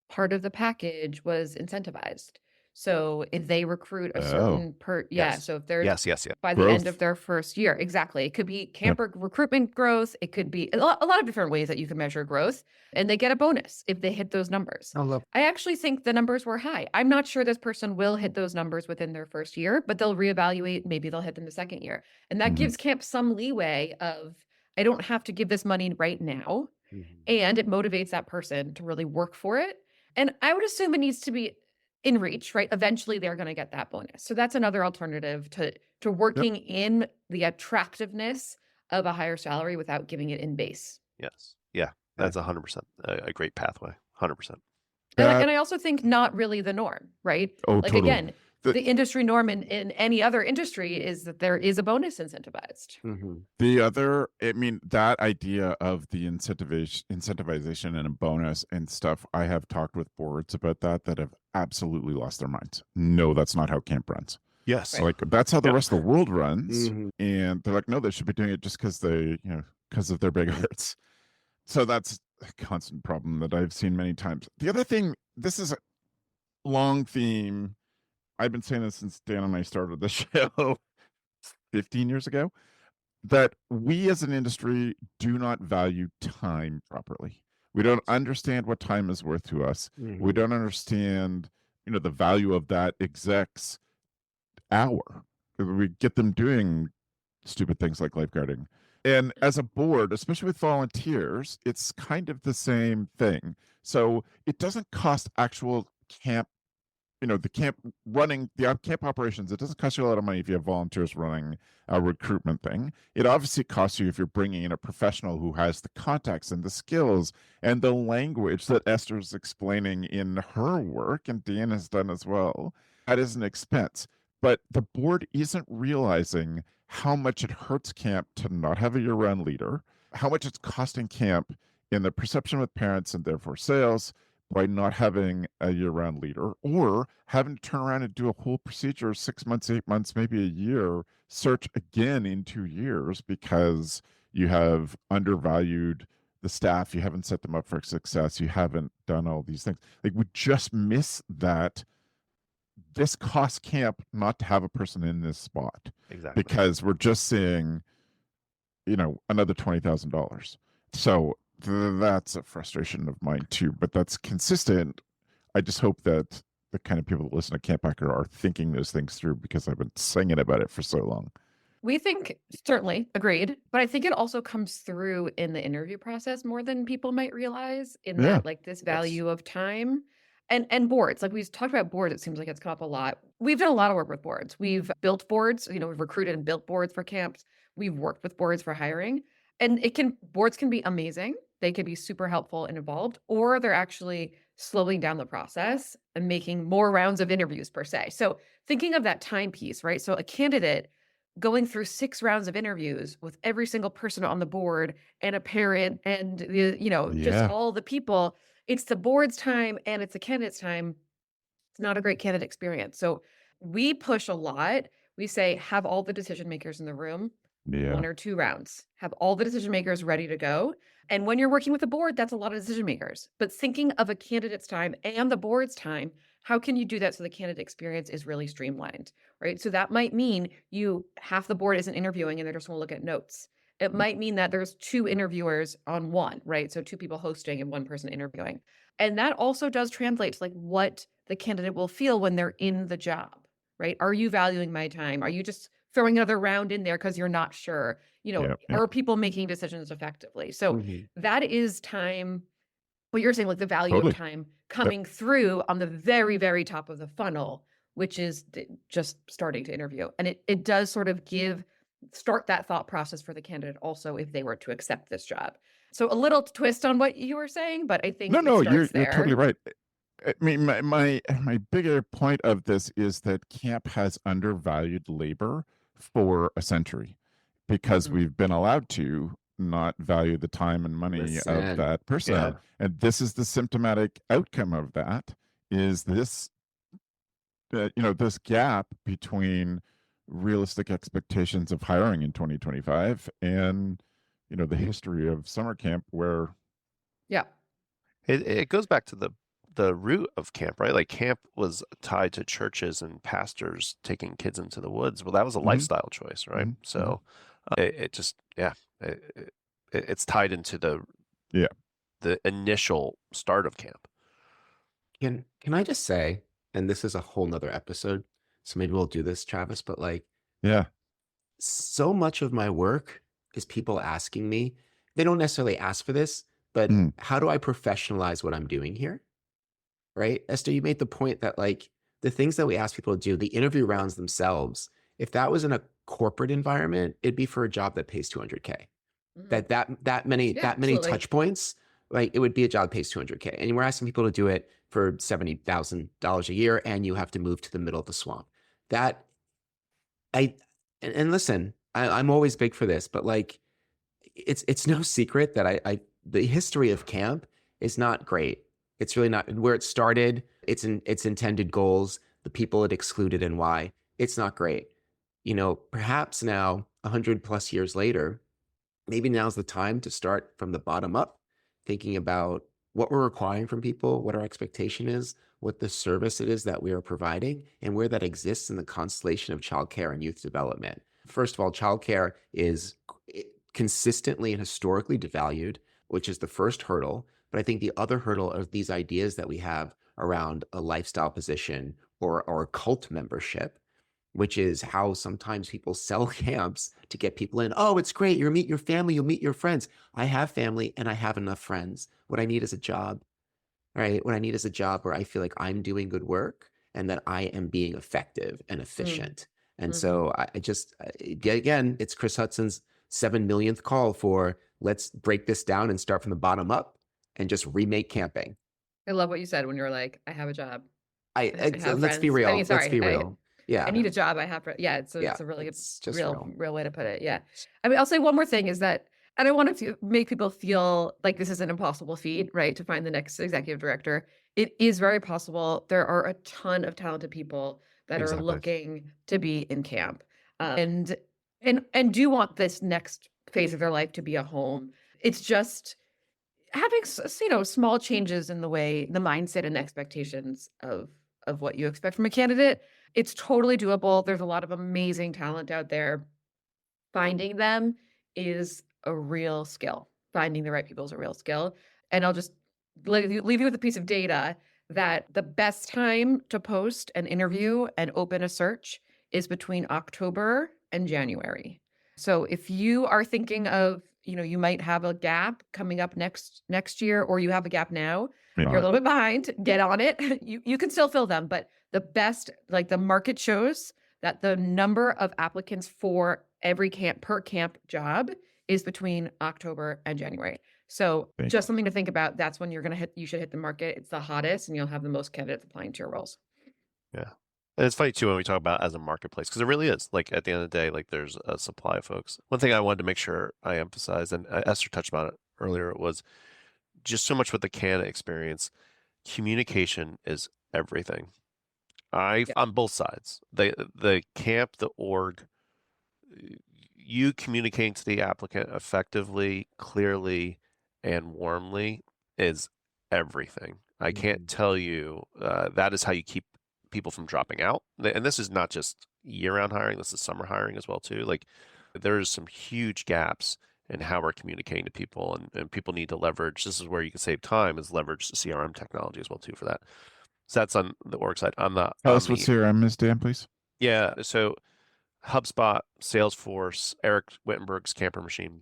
part of the package was incentivized. So if they recruit a certain so if they're by the end of their first year, exactly. It could be camper recruitment growth. It could be a lot of different ways that you can measure growth, and they get a bonus if they hit those numbers. I actually think the numbers were high. I'm not sure this person will hit those numbers within their first year, but they'll reevaluate. Maybe they'll hit them the second year. And that gives camp some leeway of, I don't have to give this money right now. And it motivates that person to really work for it. And I would assume it needs to be in reach, right? Eventually they're going to get that bonus. So that's another alternative to working in the attractiveness of a higher salary without giving it in base. Yes. Yeah. That's 100% a great pathway. 100%. And I also think not really the norm, right? Totally. Again, the industry norm in any other industry is that there is a bonus incentivized. The other, I mean, that idea of the incentivization and a bonus and stuff, I have talked with boards about that have absolutely lost their minds. No, that's not how camp runs. Yes. Like that's how the rest of the world runs. And they're like, no, they should be doing it just because because of their big hearts. So that's a constant problem that I've seen many times. The other thing, this is a long theme. I've been saying this since Dan and I started the show 15 years ago, that we as an industry do not value time properly. We don't understand what time is worth to us. We don't understand, the value of that exec's hour. We get them doing stupid things like lifeguarding. And as a board, especially with volunteers, it's kind of the same thing. So it doesn't cost actual camp, the camp running, the camp operations, it doesn't cost you a lot of money if you have volunteers running a recruitment thing. It obviously costs you if you're bringing in a professional who has the contacts and the skills and the language that Esther's explaining in her work, and Dan has done as well. That is an expense. But the board isn't realizing how much it hurts camp to not have a year-round leader, how much it's costing camp in the perception with parents and therefore sales, by not having a year-round leader, or having to turn around and do a whole procedure 6 months, 8 months, maybe a year, search again in 2 years because you have undervalued the staff, you haven't set them up for success, you haven't done all these things. Like we just miss that. This costs camp not to have a person in this spot. Exactly. Because we're just seeing, another $20,000. So that's a frustration of mine too, but that's consistent. I just hope that the kind of people that listen to CampHacker are thinking those things through, because I've been singing about it for so long. We think certainly agreed, but I think it also comes through in the interview process more than people might realize in Yeah. that like this value of time and boards. Like we've talked about boards, it seems like it's come up a lot. We've done a lot of work with boards. We've built boards, we've recruited and built boards for camps. We've worked with boards for hiring. And boards can be amazing. They could be super helpful and involved, or they're actually slowing down the process and making more rounds of interviews per se. So thinking of that time piece, right? So a candidate going through 6 rounds of interviews with every single person on the board and a parent and just all the people, it's the board's time and it's the candidate's time. It's not a great candidate experience. So we push a lot. We say, have all the decision makers in the room, 1 or 2 rounds, have all the decision makers ready to go. And when you're working with a board, that's a lot of decision makers. But thinking of a candidate's time and the board's time, how can you do that so the candidate experience is really streamlined, right? So that might mean half the board isn't interviewing and they just want to look at notes. It might mean that there's 2 interviewers on one, right? So 2 people hosting and 1 person interviewing. And that also does translate to like what the candidate will feel when they're in the job, right? Are you valuing my time? Are you just throwing another round in there because you're not sure? Are people making decisions effectively? So that is time. What you're saying, like the value of time coming through on the very, very top of the funnel, which is just starting to interview. And it does sort of start that thought process for the candidate also if they were to accept this job. So a little twist on what you were saying, but I think you're totally right. I mean, my bigger point of this is that camp has undervalued labor for a century because we've been allowed to not value the time and money of that person. Yeah. And this is the symptomatic outcome of that is this, this gap between realistic expectations of hiring in 2025 and, the history of summer camp where. Yeah. It goes back to the root of camp, right? Like camp was tied to churches and pastors taking kids into the woods. Well, that was a lifestyle choice, right? So it's tied into the initial start of camp. Can I just say, and this is a whole nother episode, so maybe we'll do this, Travis, but so much of my work is people asking me, they don't necessarily ask for this, but how do I professionalize what I'm doing here? Right? Esther, you made the point that like the things that we ask people to do, the interview rounds themselves, if that was in a corporate environment, it'd be for a job that pays $200K. That many touch points, like it would be a job that pays $200K. And we're asking people to do it for $70,000 a year, and you have to move to the middle of the swamp. Listen, I'm always big for this, but like it's no secret that the history of camp is not great. It's really not where it started. Its intended goals, the people it excluded, and why. It's not great. Perhaps now, 100+ years later, maybe now's the time to start from the bottom up, thinking about what we're requiring from people, what our expectation is, what the service it is that we are providing, and where that exists in the constellation of childcare and youth development. First of all, childcare is consistently and historically devalued, which is the first hurdle. But I think the other hurdle are these ideas that we have around a lifestyle position or a cult membership, which is how sometimes people sell camps to get people in. Oh, it's great. You'll meet your family. You'll meet your friends. I have family and I have enough friends. What I need is a job, right? What I need is a job where I feel like I'm doing good work and that I am being effective and efficient. And so I just, again, it's Chris Hudson's 7 millionth call for let's break this down and start from the bottom up and just remake camping. I love what you said when you were like, I have a job. Let's be real. Let's be real. I need a job. It's a really real way to put it. Yeah. I mean, I'll say one more thing is that, and I want to make people feel like this is an impossible feat, right? To find the next executive director. It is very possible. There are a ton of talented people that are looking to be in camp and do want this next phase of their life to be a home. It's just having, small changes in the way, the mindset and expectations of what you expect from a candidate. It's totally doable. There's a lot of amazing talent out there. Finding them is a real skill. Finding the right people is a real skill. And I'll just leave you with a piece of data that the best time to post an interview and open a search is between October and January. So if you are thinking of, you might have a gap coming up next year, or you have a gap now, you're a little bit behind, get on it. You can still fill them, but the best, like the market shows that the number of applicants for every camp per camp job is between October and January. So just something to think about. That's when you should hit the market. It's the hottest and you'll have the most candidates applying to your roles. Yeah. And it's funny too when we talk about as a marketplace, because it really is. Like at the end of the day, like there's a supply of folks. One thing I wanted to make sure I emphasize, and Esther touched on it earlier, was just so much with the candidate experience. Communication is everything. On both sides, the camp, the org, you communicating to the applicant effectively, clearly, and warmly is everything. I can't tell you that is how you keep people from dropping out. And this is not just year-round hiring, this is summer hiring as well too. Like there's some huge gaps in how we're communicating to people, and people need to leverage. This is where you can save time, is leverage the CRM technology as well too for that. So that's on the org side. On the tell us what CRM is, Dan, please. Yeah, so HubSpot, Salesforce, Eric Wittenberg's Camper Machine.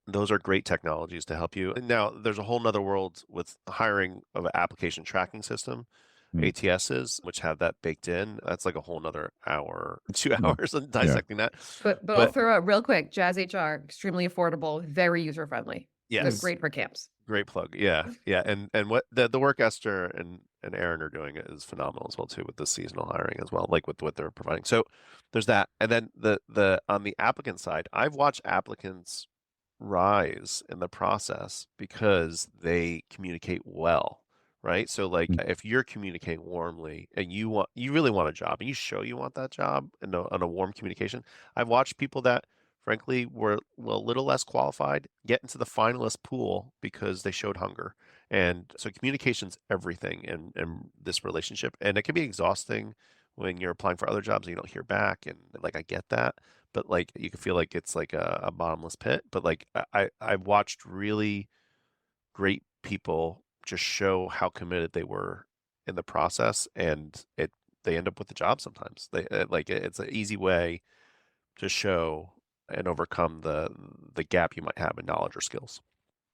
Those are great technologies to help you. Now, there's a whole nother world with hiring of an application tracking system, ATSs, which have that baked in. That's like a whole nother hour, 2 hours on dissecting that. But I'll throw out real quick, Jazz HR, extremely affordable, very user-friendly. Yes. So great for camps. Great plug. Yeah. Yeah. And what the work Esther and Aaron are doing is phenomenal as well too, with the seasonal hiring as well, like with what they're providing. So there's that. And then the on the applicant side, I've watched applicants rise in the process because they communicate well, right? So like if you're communicating warmly and you really want a job and you show you want that job and on a warm communication, I've watched people that frankly were a little less qualified get into the finalist pool because they showed hunger. And so communication's everything in this relationship. And it can be exhausting when you're applying for other jobs and you don't hear back. And like, I get that, but like, you can feel like it's like a bottomless pit. But like, I've watched really great people just show how committed they were in the process, and they end up with the job sometimes. It's an easy way to show and overcome the gap you might have in knowledge or skills.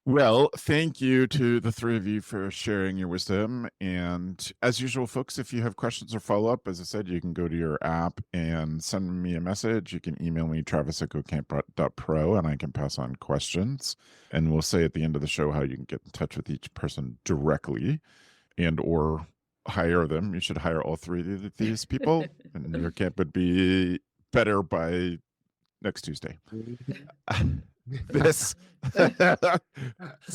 Well, thank you to the three of you for sharing your wisdom. And as usual, folks, if you have questions or follow-up, as I said, you can go to your app and send me a message. You can email me, travis@gocamp.pro, and I can pass on questions. And we'll say at the end of the show how you can get in touch with each person directly and or hire them. You should hire all three of these people, and your camp would be better by next Tuesday. This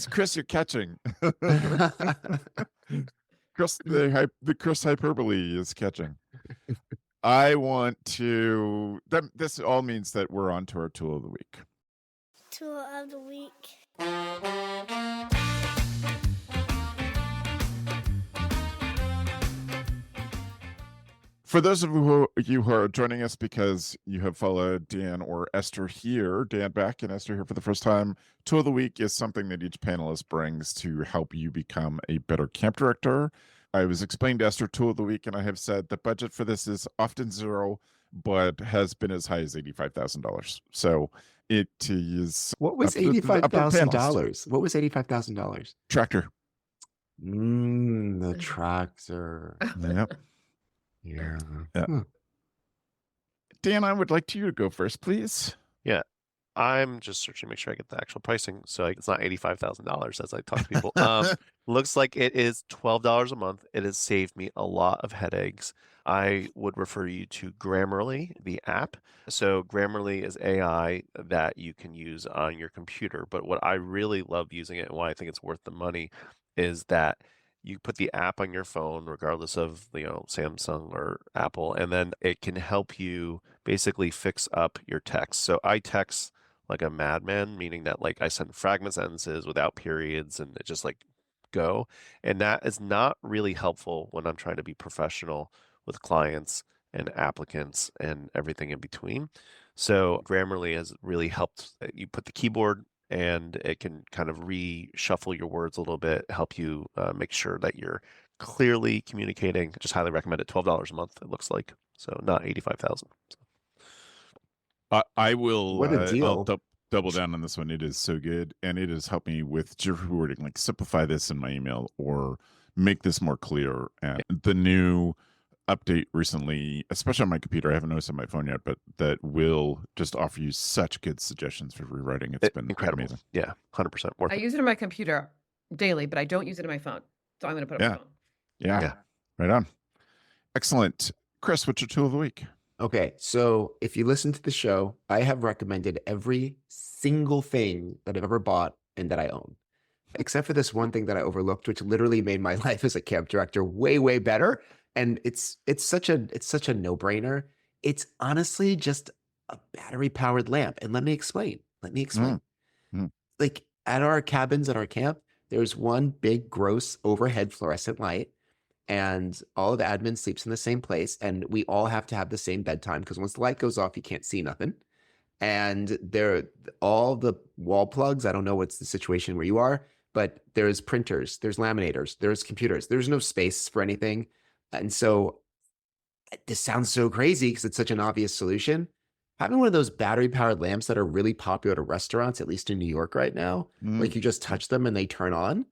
Chris, you're catching. Chris, the Chris hyperbole is catching. I want to. This all means that we're on to our tool of the week. Tool of the week. For those of you who are joining us because you have followed Dan or Esther here, Dan back and Esther here for the first time, Tool of the Week is something that each panelist brings to help you become a better camp director. I was explaining to Esther Tool of the Week, and I have said the budget for this is often zero, but has been as high as $85,000. So it is. What was $85,000? What was $85,000? Tractor. The tractor. Yep. Yeah. Dan, I would like you to go first, please. Yeah. I'm just searching to make sure I get the actual pricing. So it's not $85,000 as I talk to people. Looks like it is $12 a month. It has saved me a lot of headaches. I would refer you to Grammarly, the app. So Grammarly is AI that you can use on your computer. But what I really love using it and why I think it's worth the money is that you put the app on your phone, regardless of, Samsung or Apple, and then it can help you basically fix up your text. So I text like a madman, meaning that like I send fragment sentences without periods and it just like go. And that is not really helpful when I'm trying to be professional with clients and applicants and everything in between. So Grammarly has really helped. You put the keyboard and it can kind of reshuffle your words a little bit, help you make sure that you're clearly communicating. Just highly recommend it. $12 a month, it looks like. So not $85,000. I will. What a I'll deal. double down on this one. It is so good, and it has helped me with just wording, like simplify this in my email or make this more clear. And the new update recently, especially on my computer, I haven't noticed on my phone yet, but that will just offer you such good suggestions for rewriting. It's been incredible. Amazing. Yeah, 100% worth I it. use it on my computer daily, but I don't use it on my phone. So I'm going to put it on my phone. Yeah. Right on. Excellent. Chris, what's your tool of the week? Okay, so if you listen to the show, I have recommended every single thing that I've ever bought and that I own, except for this one thing that I overlooked, which literally made my life as a camp director way, way better. And it's such a no-brainer. It's honestly just a battery-powered lamp. And let me explain. Like at our cabins at our camp, there's one big, gross overhead fluorescent light. And all of the admin sleeps in the same place, and we all have to have the same bedtime because once the light goes off, you can't see nothing. And all the wall plugs, I don't know what's the situation where you are, but there's printers, there's laminators, there's computers, there's no space for anything. And so this sounds so crazy because it's such an obvious solution. Having one of those battery-powered lamps that are really popular at restaurants, at least in New York right now, like you just touch them and they turn on.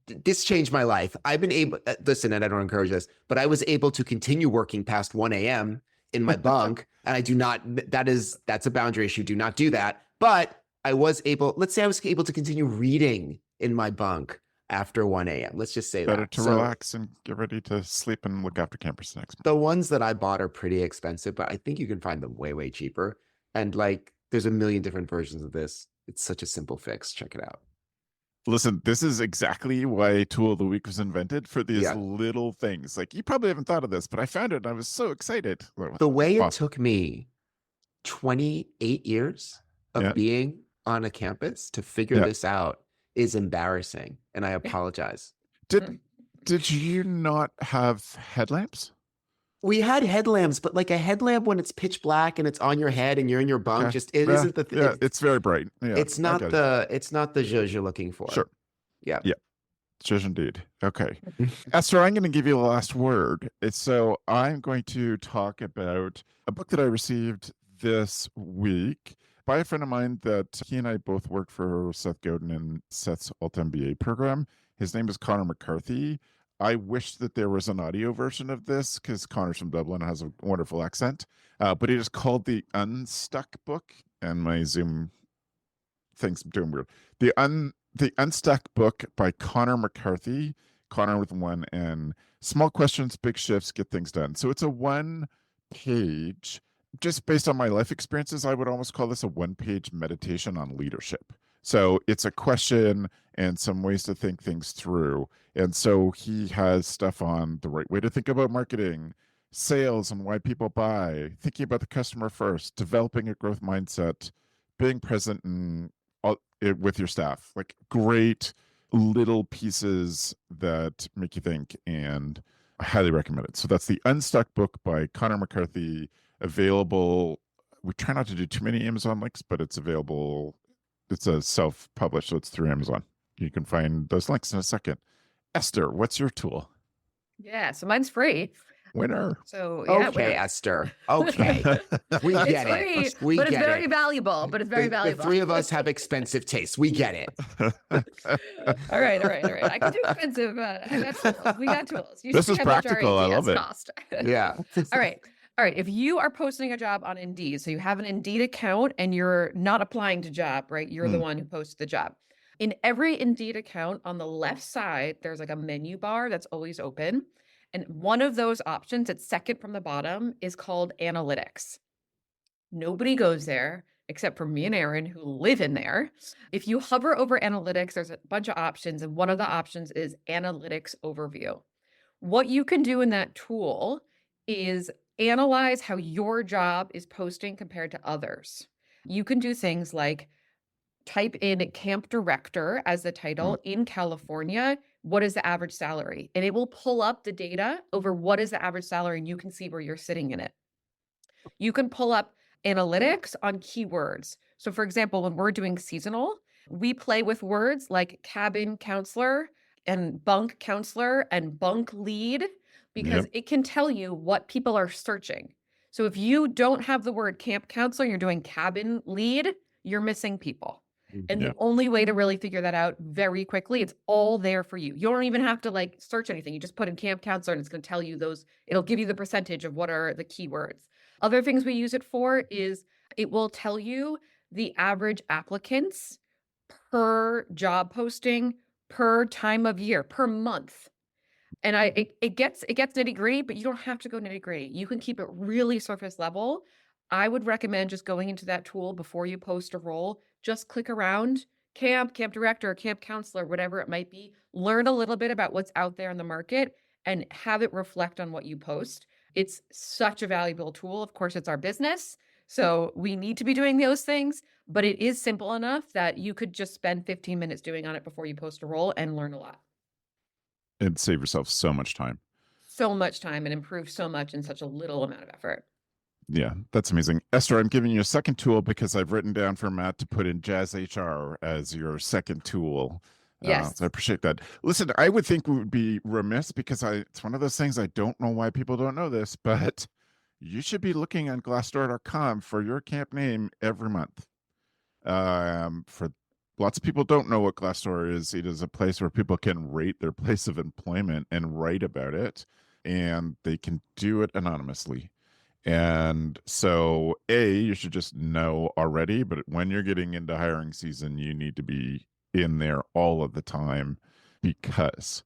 This changed my life. I've been able, listen, and I don't encourage this, but I was able to continue working past 1 a.m. in my bunk. And I do not, that's a boundary issue. Do not do that. But I was able, let's say I was able to continue reading in my bunk after 1 a.m. Let's just say Better that. to relax and get ready to sleep and look after campers next month. The ones that I bought are pretty expensive, but I think you can find them way, way cheaper. And like, there's a million different versions of this. It's such a simple fix. Check it out. Listen, this is exactly why Tool of the Week was invented, for these little things. Like, you probably haven't thought of this, but I found it and I was so excited. The way it took me 28 years of being on a campus to figure this out is embarrassing, and I apologize. Did you not have headlamps? We had headlamps, but like a headlamp when it's pitch black and it's on your head and you're in your bunk, isn't the thing. Yeah, it's very bright. Yeah, it's not the zhuzh you're looking for. Sure. Yeah. Zhuzh indeed. Okay. Esther, I'm going to give you the last word. So I'm going to talk about a book that I received this week by a friend of mine that he and I both work for Seth Godin and Seth's Alt MBA program. His name is Connor McCarthy. I wish that there was an audio version of this because Connor's from Dublin and has a wonderful accent. But it is called The Unstuck Book. And my Zoom thing's doing weird. The Unstuck Book by Connor McCarthy. Connor with one N. Small questions, big shifts, get things done. So it's a 1-page, just based on my life experiences, I would almost call this a 1-page meditation on leadership. So it's a question and some ways to think things through. And so he has stuff on the right way to think about marketing, sales and why people buy, thinking about the customer first, developing a growth mindset, being present with your staff. Like great little pieces that make you think, and I highly recommend it. So that's The Unstuck Book by Connor McCarthy, available. We try not to do too many Amazon links, but it's available. It's a self-published, so it's through Amazon. You can find those links in a second. Esther, what's your tool? Yeah, so mine's free. Winner. So yeah, okay, Esther. Okay, we get it. We but get it's very it. valuable. But it's very valuable. The three of us have expensive tastes. We get it. All right. I can do expensive. We got tools. You this should is have our practical. I love it. Cost. Yeah. All right. If you are posting a job on Indeed, so you have an Indeed account and you're not applying to job, right? You're the one who posts the job. In every Indeed account on the left side, there's like a menu bar that's always open. And one of those options, it's second from the bottom, is called Analytics. Nobody goes there except for me and Aaron, who live in there. If you hover over Analytics, there's a bunch of options. And one of the options is Analytics Overview. What you can do in that tool is analyze how your job is posting compared to others. You can do things like type in camp director as the title in California. What is the average salary? And it will pull up the data over what is the average salary, and you can see where you're sitting in it. You can pull up analytics on keywords. So for example, when we're doing seasonal, we play with words like cabin counselor and bunk counselor and bunk lead, because it can tell you what people are searching. So if you don't have the word camp counselor, you're doing cabin lead, you're missing people. And the only way to really figure that out very quickly, it's all there for you. You don't even have to like search anything. You just put in camp counselor and it's going to tell you those, it'll give you the percentage of what are the keywords. Other things we use it for is it will tell you the average applicants per job posting, per time of year, per month. And it gets nitty gritty, but you don't have to go nitty gritty. You can keep it really surface level. I would recommend just going into that tool before you post a role. Just click around camp director, camp counselor, whatever it might be. Learn a little bit about what's out there in the market and have it reflect on what you post. It's such a valuable tool. Of course, it's our business, so we need to be doing those things, but it is simple enough that you could just spend 15 minutes doing on it before you post a role and learn a lot. And save yourself so much time. So much time and improve so much in such a little amount of effort. Yeah, that's amazing. Esther, I'm giving you a second tool because I've written down for Matt to put in Jazz HR as your second tool. Yes. So I appreciate that. Listen, I would think we would be remiss because it's one of those things, I don't know why people don't know this, but you should be looking on Glassdoor.com for your camp name every month. For lots of people don't know what Glassdoor is. It is a place where people can rate their place of employment and write about it, and they can do it anonymously. And so, you should just know already, but when you're getting into hiring season, you need to be in there all of the time because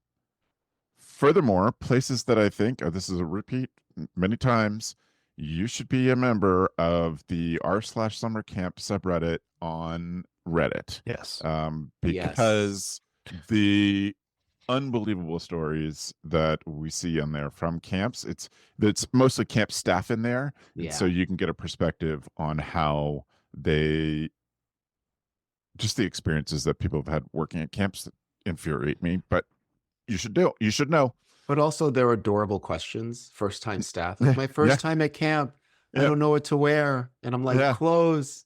furthermore, places that I think, this is a repeat many times, you should be a member of the r/summer camp subreddit on Reddit. Yes. Because the unbelievable stories that we see on there from camps, it's mostly camp staff in there. And so you can get a perspective on how just the experiences that people have had working at camps that infuriate me, but you should know. But also they're adorable questions. First time staff. My first time at camp. I don't know what to wear. And I'm like, clothes.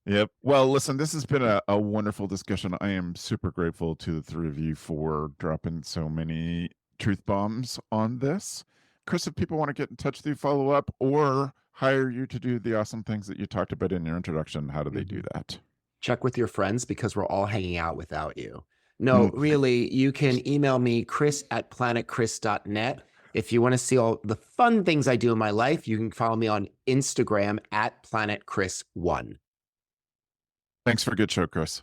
Yep. Well, listen, this has been a wonderful discussion. I am super grateful to the three of you for dropping so many truth bombs on this. Chris, if people want to get in touch with you, follow up, or hire you to do the awesome things that you talked about in your introduction, how do they do that? Check with your friends because we're all hanging out without you. No, really, you can email me, chris@planetchris.net. If you want to see all the fun things I do in my life, you can follow me on Instagram @planetchris1. Thanks for a good show, Chris.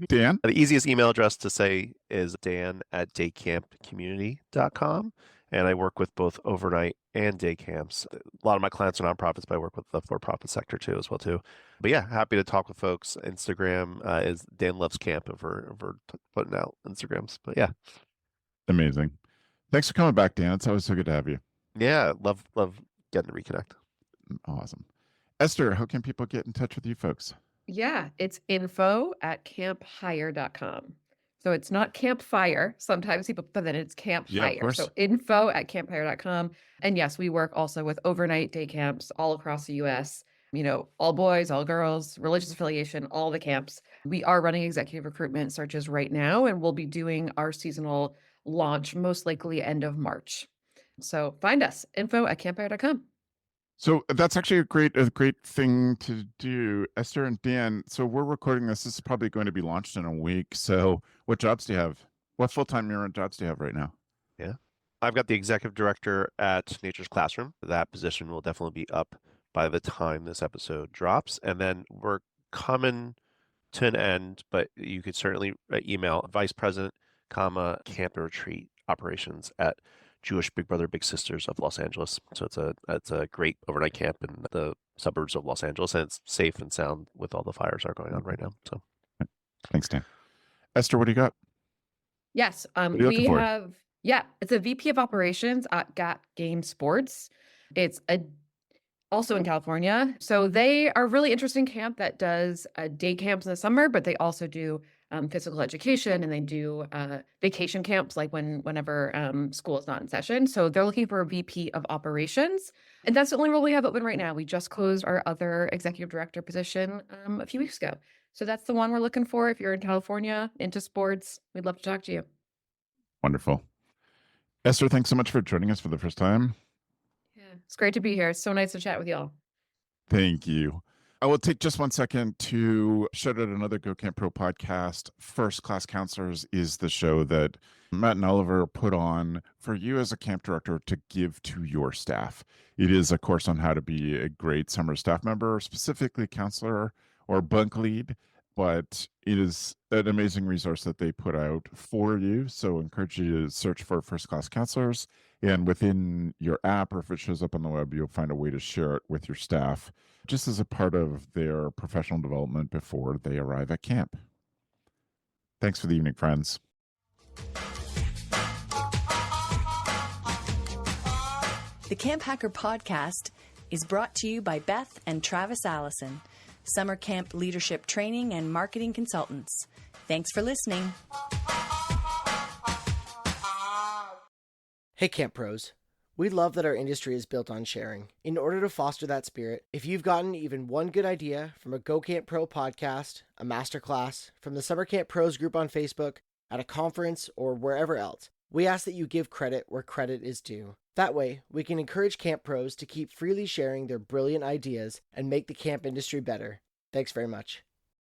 Dan? The easiest email address to say is dan@daycampcommunity.com. And I work with both overnight and day camps. A lot of my clients are nonprofits, but I work with the for-profit sector too, as well too. But yeah, happy to talk with folks. Instagram is Dan Loves Camp if we're putting out Instagrams. But yeah. Amazing. Thanks for coming back, Dan. It's always so good to have you. Yeah, love getting to reconnect. Awesome. Esther, how can people get in touch with you folks? Yeah, it's info@camphire.com. So it's not campfire. Sometimes people put that it's campfire. So info@camphire.com. And yes, we work also with overnight day camps all across the US, all boys, all girls, religious affiliation, all the camps. We are running executive recruitment searches right now, and we'll be doing our seasonal launch most likely end of March. So find us, info@camphire.com. So that's actually a great thing to do, Esther and Dan. So we're recording this. This is probably going to be launched in a week. So what jobs do you have? What full-time jobs do you have right now? Yeah, I've got the executive director at Nature's Classroom. That position will definitely be up by the time this episode drops. And then we're coming to an end, but you could certainly email vice president, camp and retreat operations at Jewish Big Brother Big Sisters of Los Angeles. So it's a great overnight camp in the suburbs of Los Angeles, and it's safe and sound with all the fires that are going on right now. So thanks, Dan. Esther, what do you got? Yes, we have it's a VP of operations at Got Game Sports. It's also in California. So they are a really interesting camp that does day camps in the summer, but they also do physical education, and they do vacation camps like whenever school is not in session. So they're looking for a VP of operations, and that's the only role we have open right now. We just closed our other executive director position a few weeks ago. So that's the one we're looking for. If you're in California, into sports, we'd love to talk to you. Wonderful. Esther, thanks so much for joining us for the first time. It's great to be here. It's so nice to chat with y'all. Thank you. I will take just 1 second to shout out another Go Camp Pro podcast. First Class Counselors is the show that Matt and Oliver put on for you as a camp director to give to your staff. It is a course on how to be a great summer staff member, specifically counselor or bunk lead, but it is an amazing resource that they put out for you. So I encourage you to search for First Class Counselors, and within your app, or if it shows up on the web, you'll find a way to share it with your staff, just as a part of their professional development before they arrive at camp. Thanks for the evening, friends. The Camp Hacker podcast is brought to you by Beth and Travis Allison, summer camp leadership training and marketing consultants. Thanks for listening. Hey Camp Pros, we love that our industry is built on sharing. In order to foster that spirit, if you've gotten even one good idea from a Go Camp Pro podcast, a masterclass, from the Summer Camp Pros group on Facebook, at a conference, or wherever else, we ask that you give credit where credit is due. That way, we can encourage camp pros to keep freely sharing their brilliant ideas and make the camp industry better. Thanks very much.